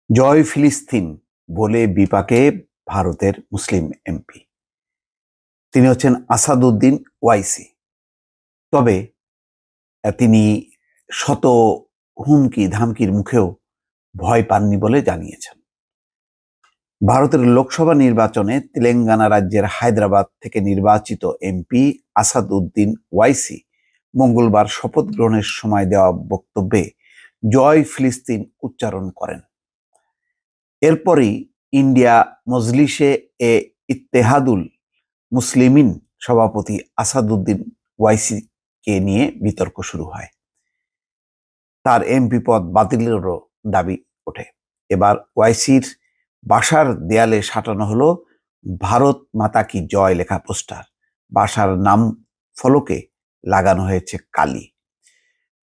জয় ফিলিস্তিন বলে বিপাকে ভারতের মুসলিম এমপি। তিনি হচ্ছেন আসাদউদ্দিন ওয়াইসি। তবে তিনি শত হুমকি ধামকির মুখেও ভয় পাননি বলে জানিয়েছেন। ভারতের লোকসভা নির্বাচনে তেলেঙ্গানা রাজ্যের হায়দ্রাবাদ থেকে নির্বাচিত এমপি আসাদউদ্দিন ওয়াইসি মঙ্গলবার শপথ গ্রহণের সময় দেওয়া বক্তব্যে জয় ফিলিস্তিন উচ্চারণ করেন। এরপরই ইন্ডিয়া মজলিসে এ ইত্তেহাদুল মুসলিমিন সভাপতি আসাদউদ্দিন ওয়াইসিকে নিয়ে বিতর্ক শুরু হয়। তার এমপি পদ বাতিলেরও দাবি ওঠে। এবার ওয়াইসির বাসার দেয়ালে সাঁটানো হলো ভারত মাতা কি জয় লেখা পোস্টার। বাসার নাম ফলকে লাগানো হয়েছে কালি।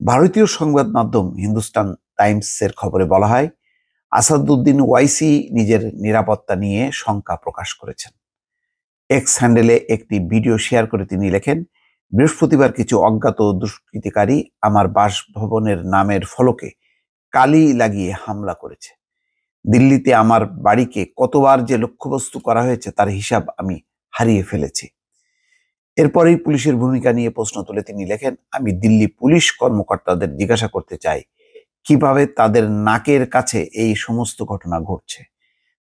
ভারতীয় সংবাদ মাধ্যম হিন্দুস্তান টাইমসের খবরে বলা হয়, আসাদউদ্দিন ওয়াইসি নিজের নিরাপত্তা নিয়ে শঙ্কা প্রকাশ করেছেন। এক্স হ্যান্ডেলে একটি ভিডিও শেয়ার করে তিনি লেখেন, বৃহস্পতিবার কিছু অজ্ঞাত দুষ্কৃতিকারী আমার বাসভবনের নামের ফলকে কালি লাগিয়ে হামলা করেছে। দিল্লিতে আমার বাড়িকে কতবার যে লক্ষ্যবস্তু করা হয়েছে তার হিসাব আমি হারিয়ে ফেলেছি। এরপরেই পুলিশের ভূমিকা নিয়ে প্রশ্ন তুলে তিনি লেখেন, আমি দিল্লি পুলিশ কর্মকর্তাদের জিজ্ঞাসা করতে চাই কিভাবে তাদের নাকের কাছে এই সমস্ত ঘটনা ঘটছে।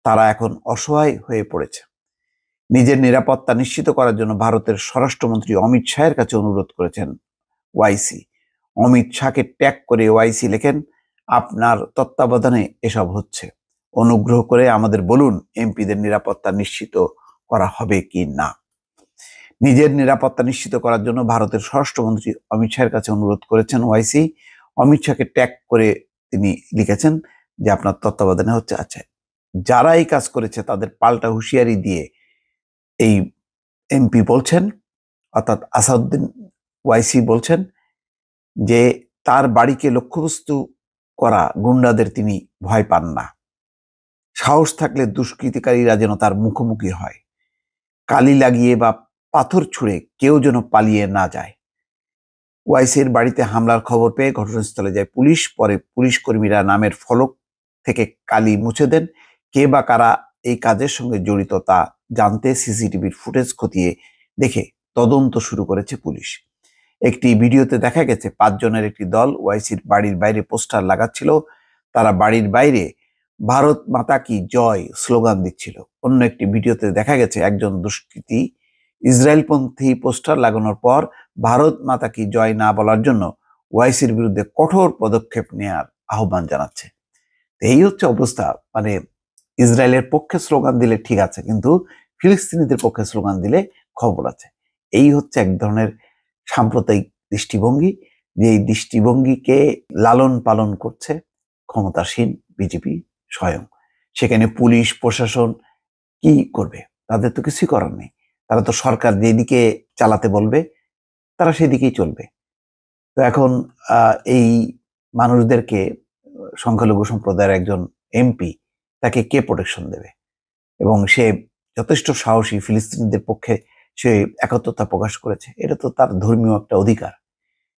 তারা এখন অসহায় হয়ে পড়েছে। নিজের নিরাপত্তা নিশ্চিত করার জন্য ভারতের স্বরাষ্ট্রমন্ত্রী অমিত শাহের কাছে অনুরোধ করেছেন ওয়াইসি। অমিত শাহকে ট্যাগ করে ওয়াইসি লেখেন, আপনার তত্ত্বাবধানে এসব হচ্ছে। অনুগ্রহ করে আমাদের বলুন এমপিদের নিরাপত্তা নিশ্চিত করা হবে কি না। নিজের নিরাপত্তা নিশ্চিত করার জন্য ভারতের স্বরাষ্ট্রমন্ত্রী অমিত শাহের কাছে অনুরোধ করেছেন ওয়াইসি। অমিত শাহকে ট্যাগ করে তিনি লিখেছেন যে আপনার তত্ত্বাবধানে হচ্ছে। আচ্ছা, যারা এই কাজ করেছে তাদের পাল্টা হুঁশিয়ারি দিয়ে এই এমপি বলছেন, অর্থাৎ আসাদউদ্দিন ওয়াইসি বলছেন যে তার বাড়িকে লক্ষ্যবস্তু করা গুন্ডাদের তিনি ভয় পান না। সাহস থাকলে দুষ্কৃতিকারীরা যেন তার মুখোমুখি হয়। কালি লাগিয়ে বা পাথর ছুঁড়ে কেউ যেন পালিয়ে না যায়। ওয়াইসির বাড়িতে হামলার খবর পেয়ে ঘটনাস্থলে যায় পুলিশ। পরে পুলিশ কর্মীরা নামের ফলক থেকে কালি মুছে দেন। কে বা কারা এই কাজের সঙ্গে জড়িত তা জানতে সিসিটিভির ফুটেজ খতিয়ে দেখে তদন্ত শুরু করেছে পুলিশ। একটি ভিডিওতে দেখা গেছে 5 জনের একটি দল ওয়াইসির বাড়ির বাইরে পোস্টার লাগাচ্ছিল। তারা বাড়ির বাইরে ভারত মাতা কি জয় স্লোগান দিচ্ছিল। অন্য একটি ভিডিওতে দেখা গেছে একজন দুষ্কৃতী ইসরায়েলপন্থী পোস্টার লাগানোর পর ভারত মাতা কি জয় না বলার জন্য ওয়াইসির বিরুদ্ধে কঠোর পদক্ষেপ নেওয়ার আহ্বান জানাচ্ছে। এই হচ্ছে অবস্থা। মানে ইসরায়েলের পক্ষে স্লোগান দিলে ঠিক আছে, কিন্তু ফিলিস্তিনিদের পক্ষে স্লোগান দিলে খবর আছে। এই হচ্ছে এক ধরনের সাম্প্রদায়িক দৃষ্টিভঙ্গি, যে এই দৃষ্টিভঙ্গিকে লালন পালন করছে ক্ষমতাসীন বিজেপি স্বয়ং। সেখানে পুলিশ প্রশাসন কি করবে? তাদের তো কিছুই করার নেই। তারা তো সরকার যেদিকে চালাতে বলবে তারা সেদিকেই চলবে। তো এখন এই মানুষদেরকে, সংখ্যালঘু সম্প্রদায়ের একজন এমপি, তাকে কে প্রোটেকশন দেবে? এবং সে যথেষ্ট সাহসী, ফিলিস্তিনিদের পক্ষে সে একাত্মতা প্রকাশ করেছে। এটা তো তার ধর্মীয় একটা অধিকার।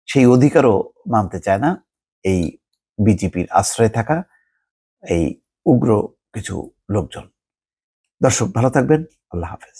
সেই অধিকারও মানতে চায় না এই বিজেপির আশ্রয়ে থাকা এই উগ্র কিছু লোকজন। দর্শক ভালো থাকবেন। আল্লাহ হাফেজ।